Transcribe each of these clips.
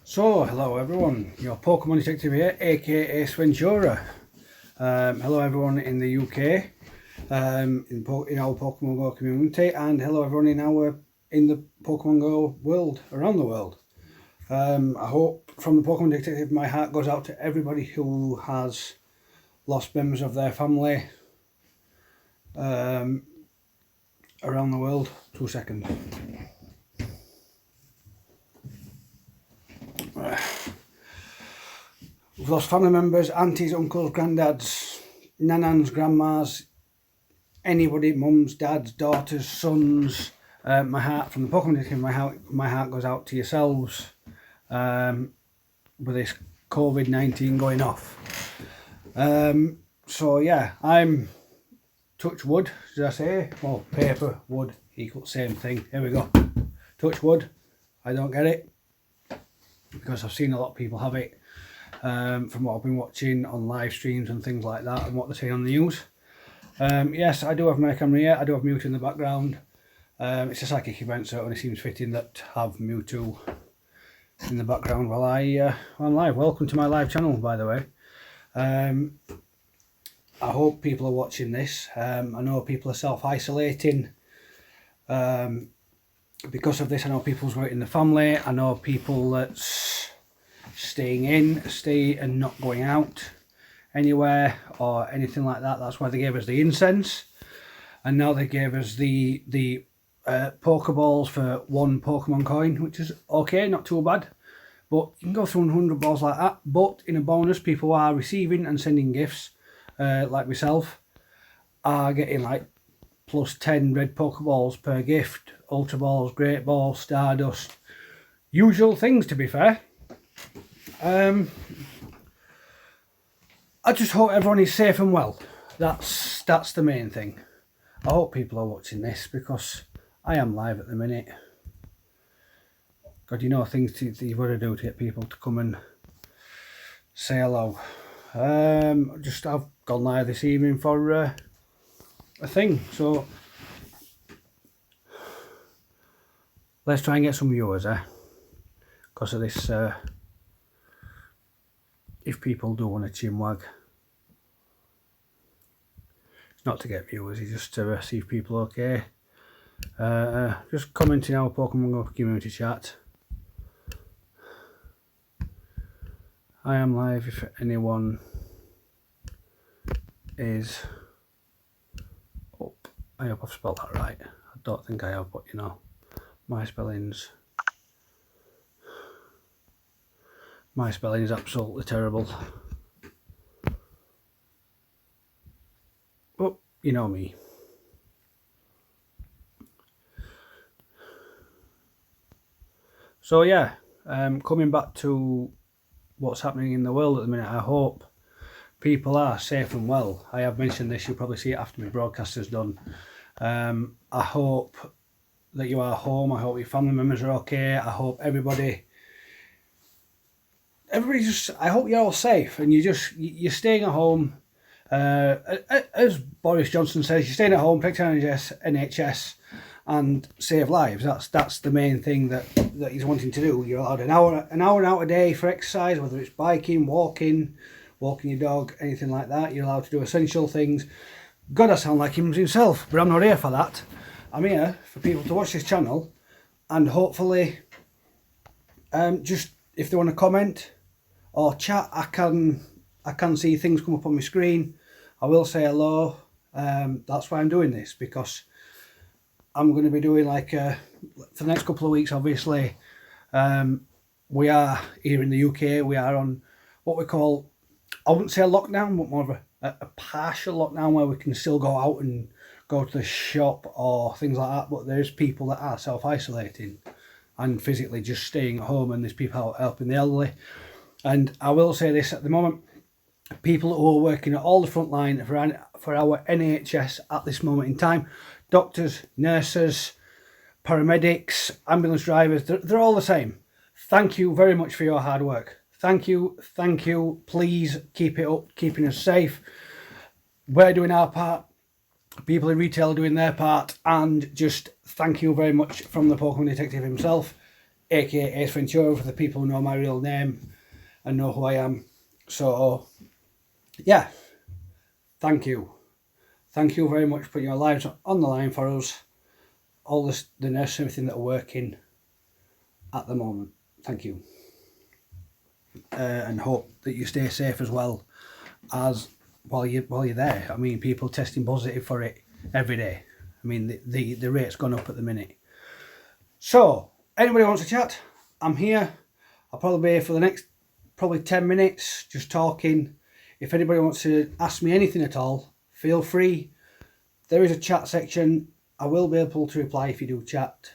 So, hello everyone, your Pokemon Detective here, aka Ace Ventura. Hello everyone in the UK, in our Pokemon Go community, and hello everyone in the Pokemon Go world, around the world. I hope from the Pokemon Detective my heart goes out to everybody who has lost members of their family around the world. 2 seconds. We've lost family members, aunties, uncles, granddads, nanans, grandmas, anybody, mums, dads, daughters, sons. My heart, from the Pokemon Detective, my heart goes out to yourselves with this COVID-19 going off. So yeah, I'm touch wood, did I say? Well, paper, wood, equals same thing. Here we go. Touch wood. I don't get it because I've seen a lot of people have it from what I've been watching on live streams and things like that and what they're saying on the news. Yes, I do have my camera here. I do have Mewtwo in the background. It's a psychic event, so it only seems fitting that have Mewtwo in the background while I'm live. Welcome to my live channel, by the way. I hope people are watching this. I know people are self-isolating because of this. I know people's got it in the family. I know people that's staying in, and not going out anywhere or anything like that. That's why they gave us the incense, and now they gave us the Pokeballs for 1 Pokemon coin, which is okay, not too bad. But you can go through 100 balls like that. But in a bonus, people are receiving and sending gifts, like myself, are getting like plus 10 red Pokeballs per gift, Ultra Balls, Great Balls, Stardust, usual things to be fair. I just hope everyone is safe and well. That's the main thing. I hope people are watching this because I am live at the minute. God, you know things that you've got to do to get people to come and say hello. I've gone live this evening for a thing, so let's try and get some viewers, because of this. If people do want a chinwag, it's not to get viewers, it's just to see if people are okay. Just comment in our Pokemon Go community chat. I am live if anyone is up. I hope I've spelled that right. I don't think I have, but you know, my spelling is absolutely terrible. But you know me. So yeah, coming back to what's happening in the world at the minute, I hope people are safe and well. I have mentioned this, you'll probably see it after my broadcast is done. I hope that you are home. I hope your family members are okay. I hope everybody I hope you're all safe and you're staying at home. As Boris Johnson says, you're staying at home, protect NHS and save lives. That's the main thing that he's wanting to do. You're allowed an hour out a day for exercise, whether it's biking, walking your dog, anything like that. You're allowed to do essential things. God, I sound like him himself, but I'm not here for that. I'm here for people to watch this channel, and hopefully, just if they want to comment or chat, I can see things come up on my screen. I will say hello. That's why I'm doing this, because I'm going to be doing for the next couple of weeks, obviously. We are here in the UK, we are on what we call, I wouldn't say a lockdown, but more of a partial lockdown where we can still go out and go to the shop or things like that. But there's people that are self-isolating and physically just staying at home, and there's people out helping the elderly. And I will say this, at the moment, people who are working at all the front line for our NHS at this moment in time, doctors, nurses, paramedics, ambulance drivers, they're all the same. Thank you very much for your hard work. Thank you. Please keep it up, keeping us safe. We're doing our part. People in retail are doing their part. And just thank you very much from the Pokemon Detective himself, aka Ace Ventura, for the people who know my real name and know who I am. So yeah, thank you very much for putting your lives on the line for us, all this, the nurses, everything that are working at the moment. Thank you, and hope that you stay safe as well as while you're there. I mean, people testing positive for it every day. I mean, the rate's gone up at the minute. So anybody wants to chat, I'm here. I'll probably be here for the next 10 minutes just talking. If anybody wants to ask me anything at all, feel free. There is a chat section. I will be able to reply if you do chat.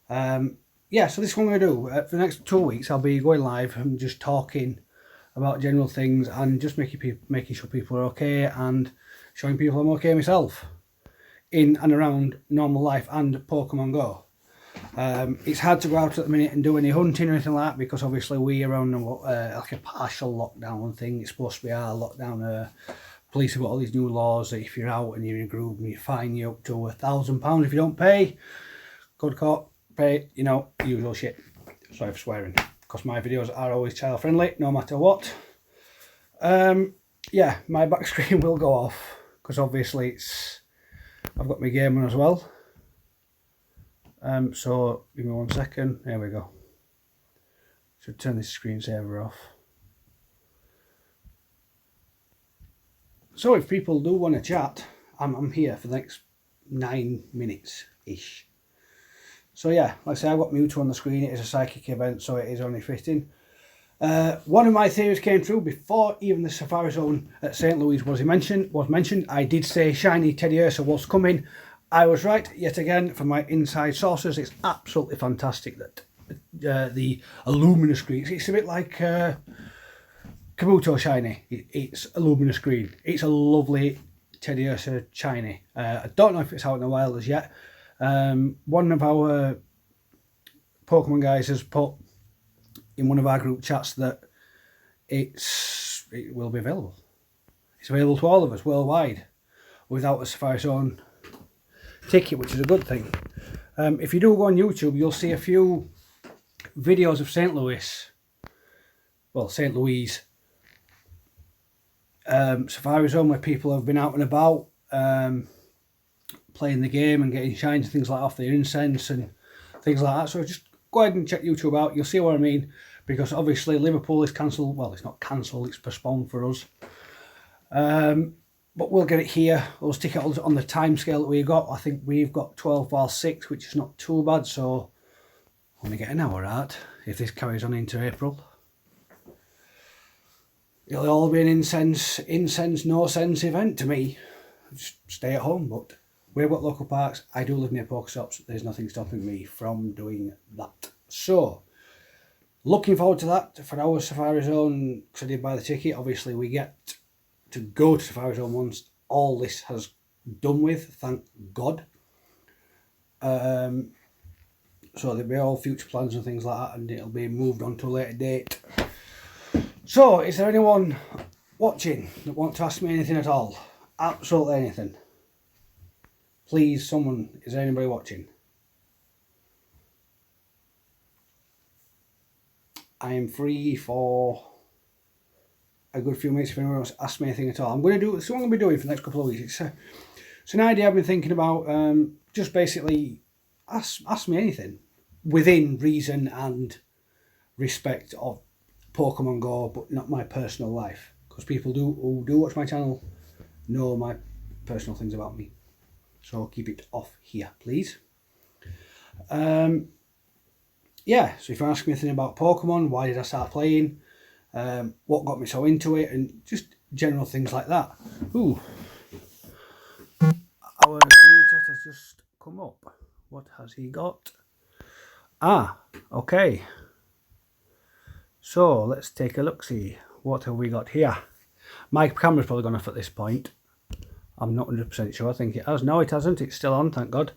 Yeah, so this is what I'm going to do. For the next 2 weeks, I'll be going live and just talking about general things and just making sure people are okay and showing people I'm okay myself in and around normal life and Pokemon Go. It's hard to go out at the minute and do any hunting or anything like that because obviously we are on like a partial lockdown thing. It's supposed to be our lockdown. Police have got all these new laws that if you're out and you're in a group and you fine you up to £1,000 if you don't pay. Good cop, pay, you know, usual shit. Sorry for swearing, because my videos are always child friendly, no matter what. Yeah, my back screen will go off because obviously I've got my game on as well. So give me 1 second. There we go. Should turn this screensaver off. So if people do want to chat, I'm here for the next 9 minutes ish. So yeah, like I say, I've got Mewtwo on the screen. It is a psychic event, so it is only fitting. One of my theories came true before even the Safari Zone at St. Louis was mentioned. I did say shiny Teddy Ursa was coming. I was right yet again from my inside sources. It's absolutely fantastic that the luminous green. It's a bit like Kabuto shiny. It's a luminous green. It's a lovely Teddy Ursa shiny. I don't know if it's out in the wild as yet. One of our Pokemon guys has put in one of our group chats that it will be available. It's available to all of us worldwide without a Safari Zone ticket, which is a good thing. If you do go on YouTube, you'll see a few videos of St. Louis Safari Zone where people have been out and about playing the game and getting shines and things like off their incense and things like that. So just go ahead and check YouTube out. You'll see what I mean, because obviously Liverpool is cancelled. Well, it's not cancelled, it's postponed for us. But we'll get it here. We'll stick it on the time scale that we got. I think we've got 12/6, which is not too bad. So only get an hour out if this carries on into April. It'll all be an incense, no sense event to me. Just stay at home, but we've got local parks. I do live near Pokestops. There's nothing stopping me from doing that. So, looking forward to that for our Safari Zone, because I did buy the ticket. Obviously, we get to go to Safari Zone once all this has done with, thank God. So there'll be all future plans and things like that, and it'll be moved on to a later date. So, is there anyone watching that wants to ask me anything at all? Absolutely anything. Please, someone, is there anybody watching? I am free for a good few minutes if anyone wants to ask me anything at all. I'm going to do this. What I'm going to be doing for the next couple of weeks. It's an idea I've been thinking about. Just basically ask me anything within reason and respect of Pokemon Go, but not my personal life. Because people who do watch my channel know my personal things about me. So keep it off here, please. Yeah, so if you ask me anything about Pokemon, why did I start playing? What got me so into it, and just general things like that. Ooh, our community chat has just come up. What has he got? Ah, okay. So let's take a look. See what have we got here. My camera's probably gone off at this point. I'm not 100% sure. I think it has. No, it hasn't. It's still on. Thank God.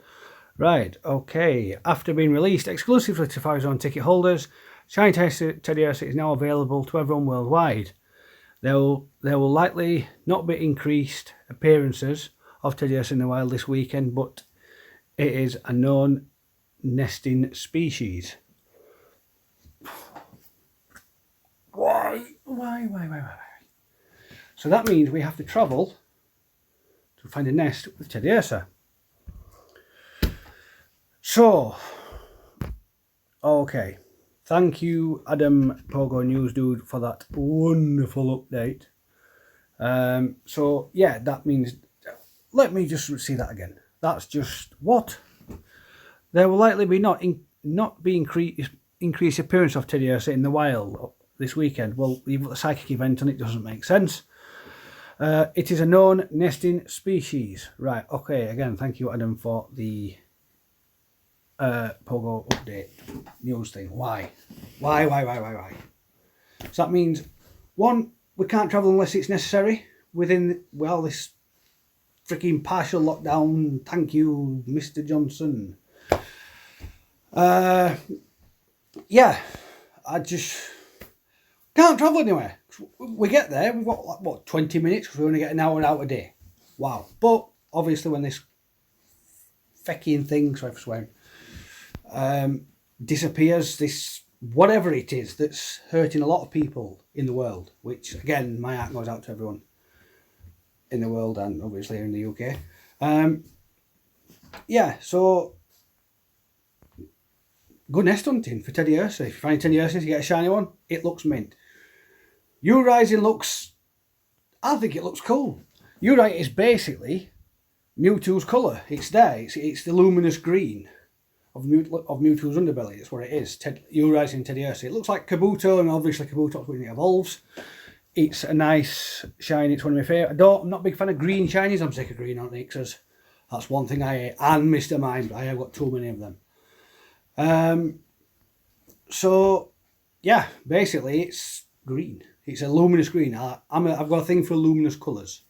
Right. Okay. After being released exclusively to Safari Zone ticket holders, Shiny Teddy Ursa is now available to everyone worldwide. There will likely not be increased appearances of Teddy Ursa in the wild this weekend, but it is a known nesting species. Why? So that means we have to travel to find a nest with Teddy Ursa. So, okay. Thank you, Adam Pogo News Dude, for that wonderful update. So, yeah, that means... Let me just see that again. That's just what? There will likely be not be increased appearance of Teddy Ursa in the wild this weekend. Well, you've got the psychic event and it doesn't make sense. It is a known nesting species. Right, okay, again, thank you, Adam, for the Pogo update news thing. Why? So that means, one, we can't travel unless it's necessary within, well, this freaking partial lockdown. Thank you, Mr. Johnson. Yeah, I just can't travel anywhere. We get there, we've got like, what, 20 minutes, because we only get an hour out a day. Wow. But obviously when this fecking thing, sorry for swearing, disappears, this whatever it is that's hurting a lot of people in the world, which again, my heart goes out to everyone in the world and obviously in the UK. Yeah, so good nest hunting for Teddy Ursa. If you find Teddy Ursa, you get a shiny one, it looks mint. U-Rising looks, I think it looks cool. U-Rising is basically Mewtwo's colour. It's there, it's the luminous green of Mewtwo's underbelly. That's what it is. U-Rising Teddy Ursa. It looks like Kabuto, and obviously Kabuto's when it evolves. It's a nice shiny, it's one of my favourite. I'm not a big fan of green shinies, I'm sick of green Onyxes. That's one thing I hate. And Mr. Mime, I have got too many of them. So, yeah, basically it's green. It's a luminous green. I've got a thing for luminous colours.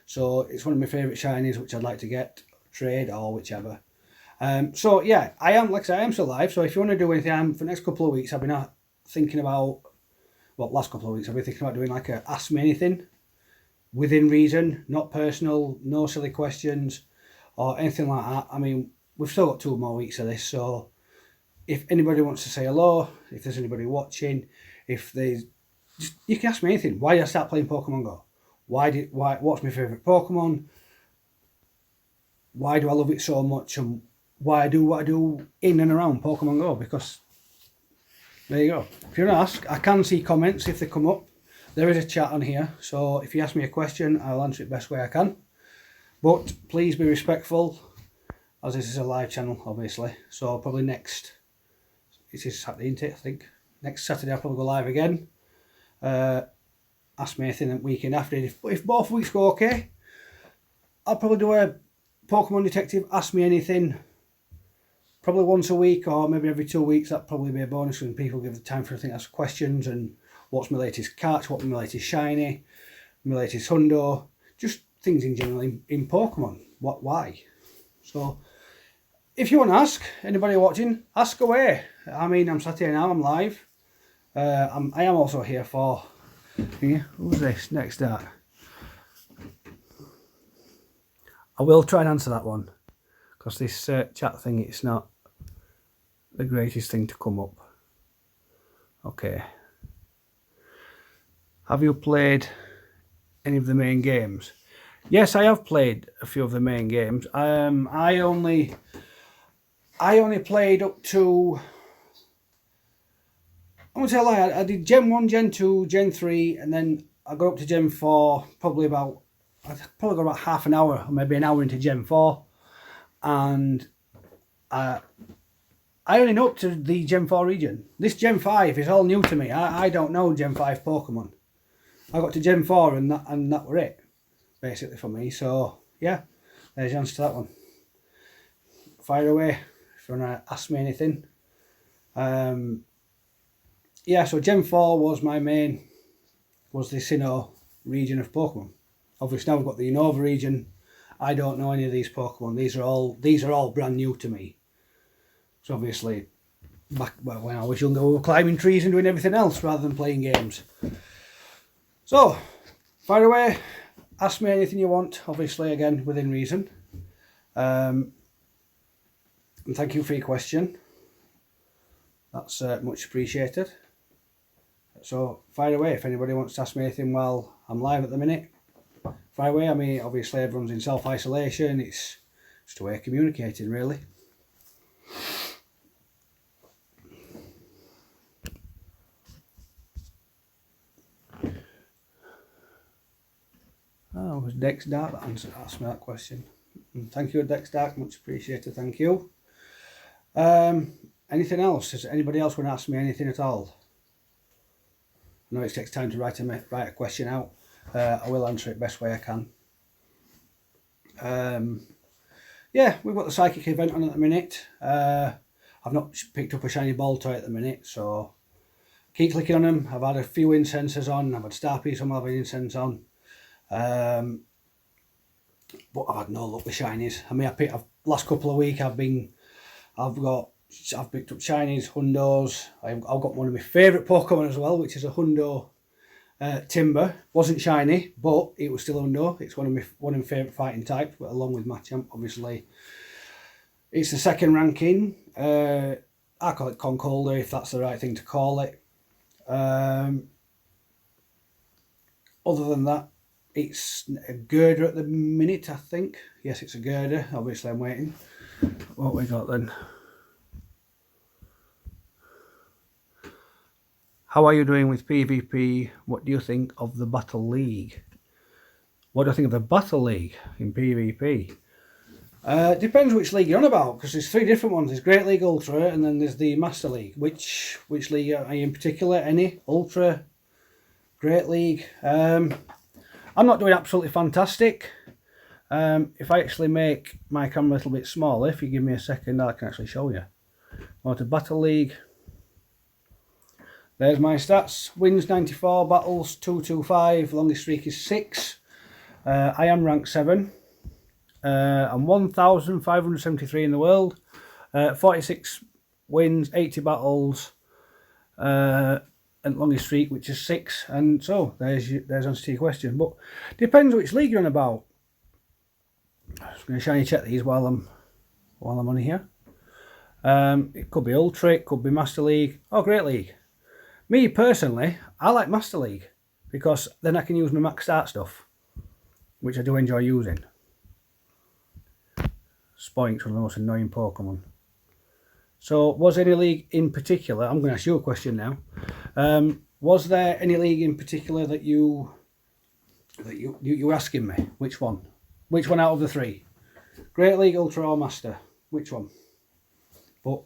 So it's one of my favourite shinies, which I'd like to get, trade or whichever. So yeah, I am, like I say, I am still live. So if you want to do anything, for the next couple of weeks, I've been thinking about, well, last couple of weeks, I've been thinking about doing like a Ask Me Anything, within reason, not personal, no silly questions or anything like that. I mean, we've still got 2 more weeks of this, so if anybody wants to say hello, if there's anybody watching, you can ask me anything. Why did I start playing Pokemon Go? What's my favourite Pokemon? Why do I love it so much? And why I do what I do in and around Pokemon Go? Because there you go. If you want to ask, I can see comments if they come up. There is a chat on here, so if you ask me a question, I'll answer it best way I can. But please be respectful, as this is a live channel, obviously. So probably next, it is Saturday, isn't it? I think next Saturday I'll probably go live again. Ask me anything the weekend after. If both weeks go okay, I'll probably do a Pokemon Detective Ask Me Anything probably once a week or maybe every 2 weeks. That'd probably be a bonus when people give the time for ask questions and what's my latest catch, what's my latest shiny, my latest hundo, just things in general in Pokemon. Why? So if you want to ask, anybody watching, ask away. I mean, I'm sat here now, I'm live. I am also here for, who's this next that? I will try and answer that one, because this chat thing, it's not the greatest thing to come up. Okay. Have you played any of the main games? Yes, I have played a few of the main games. I only played up to, I'm going to tell you, I did Gen 1, Gen 2, Gen 3, and then I got up to Gen 4, I probably got about half an hour, or maybe an hour into Gen 4. And I only know up to the Gen 4 region. This Gen 5 is all new to me. I don't know Gen 5 Pokemon. I got to Gen 4 and that were it, basically, for me. So, yeah, there's your answer to that one. Fire away if you want to ask me anything. Yeah, so Gen 4 was the Sinnoh region of Pokemon. Obviously now we've got the Unova region. I don't know any of these Pokemon. These are all brand new to me. So obviously, when I was younger, we were climbing trees and doing everything else rather than playing games. So, fire away, ask me anything you want, obviously, again, within reason. And thank you for your question. That's much appreciated. So fire away if anybody wants to ask me anything while I'm live at the minute. Fire away. I mean, obviously everyone's in self-isolation. It's just a way of communicating, really. Oh, it was Dex Dark that asked me that question. Thank you, Dex Dark. Much appreciated. Thank you. Anything else? Does anybody else want to ask me anything at all? I know it takes time to write a question out. I will answer it best way I can. Yeah, we've got the psychic event on at the minute. I've not picked up a shiny ball toy at the minute, so keep clicking on them. I've had a few incenses on. I've had Starpiece on, I've had incense on. But I've had no luck with shinies. I mean, last couple of weeks I've picked up shinies, hundos. I've got one of my favourite Pokemon as well, which is a hundo Timber. Wasn't shiny, but it was still hundo. It's one of my favourite fighting types, but along with Machamp, obviously. It's the second ranking. I call it Concolder, if that's the right thing to call it. Other than that, it's a girder at the minute, I think. Yes, it's a girder. Obviously, I'm waiting. What we got then? How are you doing with PvP? What do you think of the Battle League? What do I think of the Battle League in PvP? Depends which league you're on about, because there's 3 different ones. There's Great League Ultra, and then there's the Master League. Which league are you in particular? Any? Ultra? Great League? I'm not doing absolutely fantastic. If I actually make my camera a little bit smaller, if you give me a second, I can actually show you. Go to Battle League. There's my stats. Wins 94, battles 225, longest streak is 6. I am rank 7. I'm 1,573 in the world. 46 wins, 80 battles, and longest streak, which is 6. And so there's answer to your question. But depends which league you're on about. I'm just going to shiny check these while I'm on here. It could be Ultra, it could be Master League, or Great League. Me personally, I like Master League because then I can use my max start stuff, which I do enjoy using. Spoink's one of the most annoying Pokemon. So, was any league in particular? I'm going to ask you a question now. Was there any league in particular that you were asking me? Which one? Which one out of the 3? Great League, Ultra, or Master? Which one? But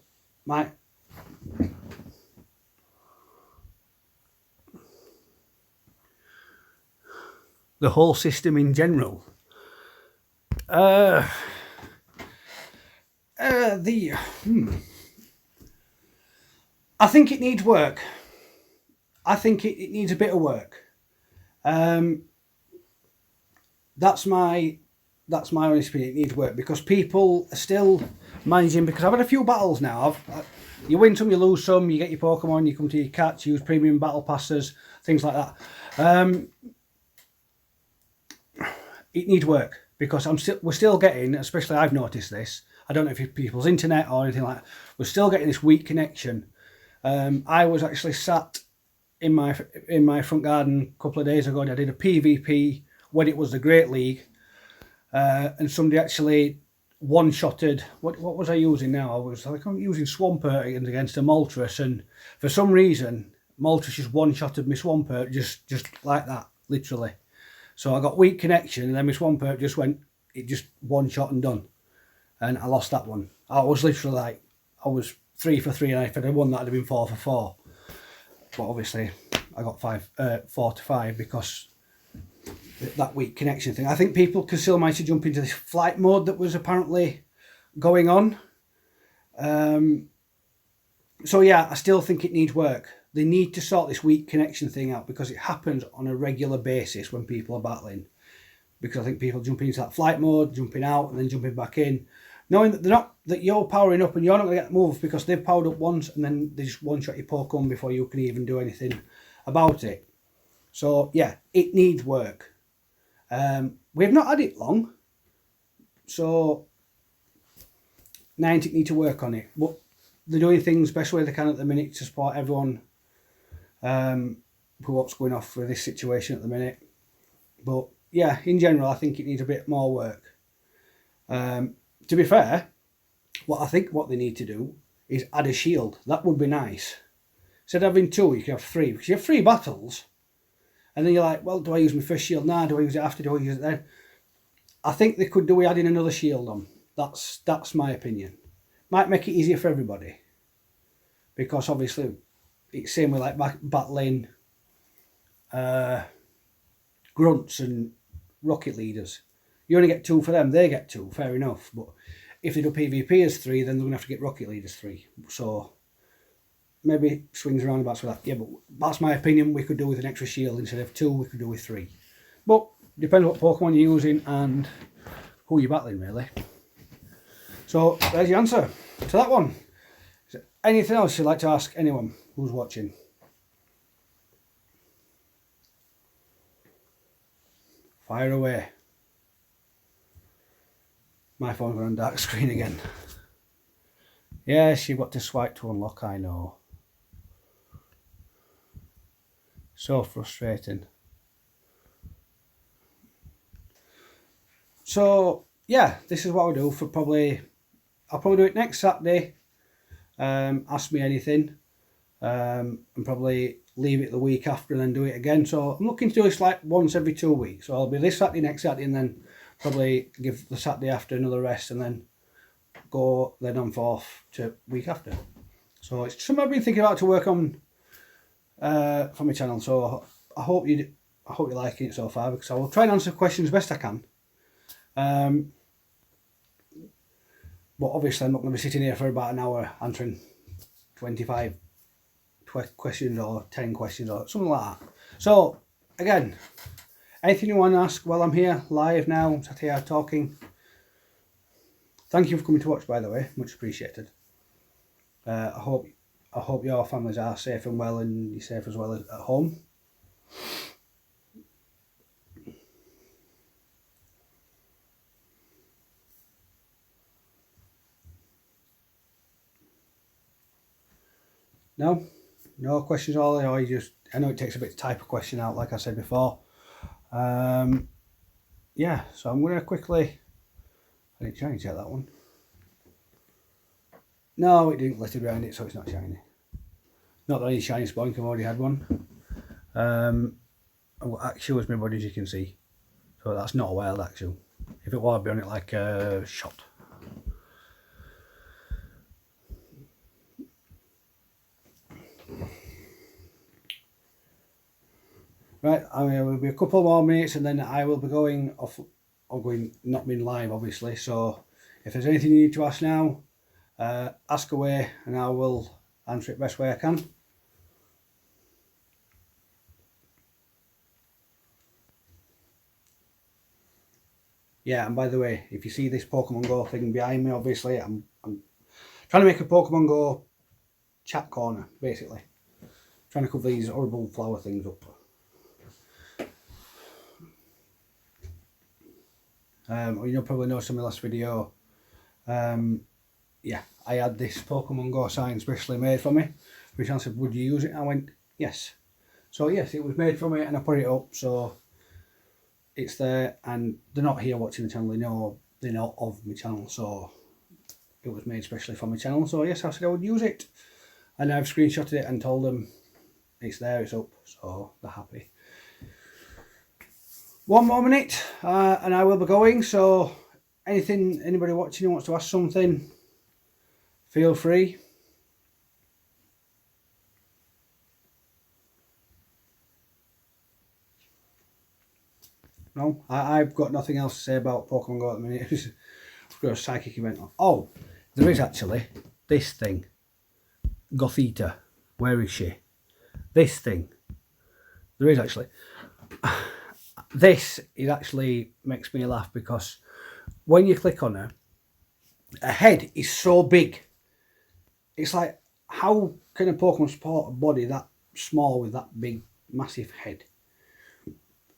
the whole system in general. I think it needs work. I think it needs a bit of work. That's my honest opinion. It needs work because people are still managing. Because I've had a few battles now. You win some, you lose some. You get your Pokemon, you come to your catch, use premium battle passes, things like that. It needs work because we're still getting, especially I've noticed this. I don't know if it's people's internet or anything like that. We're still getting this weak connection. I was actually sat in my front garden a couple of days ago and I did a PvP when it was the Great League, and somebody actually one-shotted. What was I using now? I'm using Swampert against a Moltres, and for some reason Moltres just one-shotted me Swampert just like that, literally. So I got weak connection, and then my Swampert just one shot and done. And I lost that one. I was literally like, I was 3 for 3, and if I'd have won that, I'd have been 4 for 4. But obviously, I got 4 to 5 because that weak connection thing. I think people can still manage to jump into this flight mode that was apparently going on. So yeah, I still think it needs work. They need to sort this weak connection thing out because it happens on a regular basis when people are battling. Because I think people jump into that flight mode, jumping out and then jumping back in, knowing that that you're powering up and you're not going to get moved because they've powered up once and then they just one-shot your Pokemon before you can even do anything about it. So yeah, it needs work. We've not had it long, so Niantic need to work on it. But they're doing things best way they can at the minute to support everyone for what's going off with this situation at the minute. But yeah, in general, I think it needs a bit more work. To be fair, what they need to do is add a shield. That would be nice. Instead of having 2, you can have 3. Because you have 3 battles. And then you're like, well, do I use my first shield now? Do I use it after? Do I use it then? I think they could do with adding another shield on. That's my opinion. Might make it easier for everybody. Because obviously, it's same with like battling grunts and rocket leaders. You only get 2 for them, they get 2, fair enough. But if they do PvP as 3, then they're going to have to get rocket leaders 3. So maybe swings around about with that. Yeah, but that's my opinion. We could do with an extra shield. Instead of 2, we could do with 3. But depends what Pokemon you're using and who you're battling, really. So there's your answer to that one. Is there anything else you'd like to ask anyone who's watching? Fire away. My phone's going on dark screen again. Yes, you've got to swipe to unlock, I know. So frustrating. So, yeah, this is what I'll do for I'll probably do it next Saturday. Ask me anything. And probably leave it the week after and then do it again. So I'm looking to do this like once every 2 weeks. So I'll be this Saturday, next Saturday, and then probably give the Saturday after another rest and then go then on forth to week after. So it's something I've been thinking about to work on for my channel. So I hope you're liking it so far, because I will try and answer questions best I can. But obviously I'm not going to be sitting here for about an hour answering 25 questions or 10 questions or something like that. So again, anything you want to ask while I'm here live now, I'm sat here talking. Thank you for coming to watch, by the way, much appreciated. I hope your families are safe and well, and you're safe as well as at home. No questions all, or you just, I know it takes a bit to type a question out, like I said before. Yeah, so I'm going to quickly, I didn't shiny check that one. No, it didn't let it around it, so it's not shiny. Not that I need shiny spoink, I've already had one. Actual is my body, as you can see. So that's not a wild actual. If it was, I'd be on it like a shot. Right, I mean, it will be a couple more minutes and then I will be going off, or going, not being live obviously. So if there's anything you need to ask now, ask away and I will answer it best way I can. Yeah, and by the way, if you see this Pokemon Go thing behind me, obviously I'm trying to make a Pokemon Go chat corner, basically. Trying to cover these horrible flower things up. You'll probably notice in my last video, yeah, I had this Pokemon Go sign specially made for me. Which I said, would you use it? I went, yes. So yes, it was made for me and I put it up, so it's there, and they're not here watching the channel, they're not of my channel, so it was made specially for my channel. So yes, I said I would use it, and I've screenshotted it and told them it's there, it's up, so they're happy. One more minute and I will be going. So anybody watching who wants to ask something, feel free. No, I've got nothing else to say about Pokemon Go at the minute. I've got a psychic event on. Oh, there is actually this thing. Gothita. Where is she? This thing. There is actually. This, it actually makes me laugh because when you click on her head is so big. It's like, how can a Pokemon support a body that small with that big, massive head?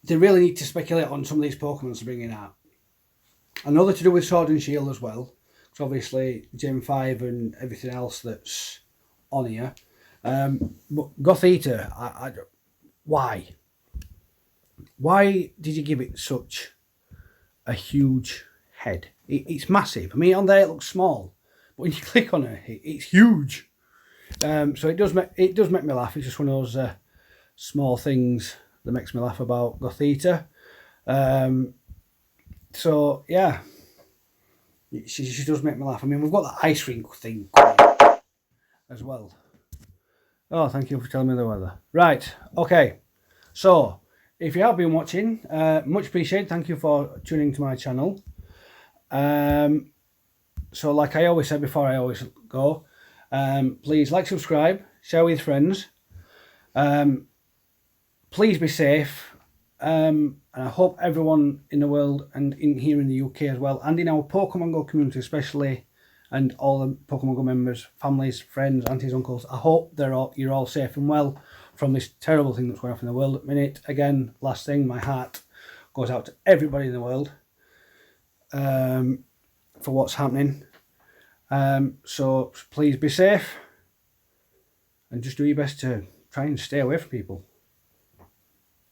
They really need to speculate on some of these Pokemons to bring in out. I know they're to do with Sword and Shield as well, because obviously Gen 5 and everything else that's on here. But Gothita, Why? Why did you give it such a huge head? It's massive. I mean, on there it looks small, but when you click on it, it's huge. So it does make me laugh. It's just one of those small things that makes me laugh about Gothita. So yeah, she does make me laugh. I mean, we've got the ice rink thing as well. Oh, thank you for telling me the weather. Right, okay. So if you have been watching, much appreciated. Thank you for tuning to my channel. So like I always said before I always go, please like, subscribe, share with friends. Please be safe. And I hope everyone in the world and here in the UK as well, and in our Pokemon Go community especially, and all the Pokemon Go members, families, friends, aunties, uncles, I hope you're all safe and well from this terrible thing that's going on in the world at the minute. Again, last thing, my heart goes out to everybody in the world for what's happening. So please be safe and just do your best to try and stay away from people.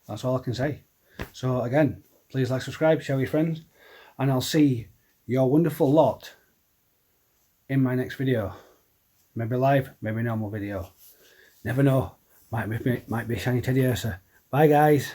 That's all I can say. So again, please like, subscribe, share with your friends, and I'll see your wonderful lot in my next video. Maybe live, maybe normal video. Never know. Might be a shiny Teddy Ursa. Bye guys.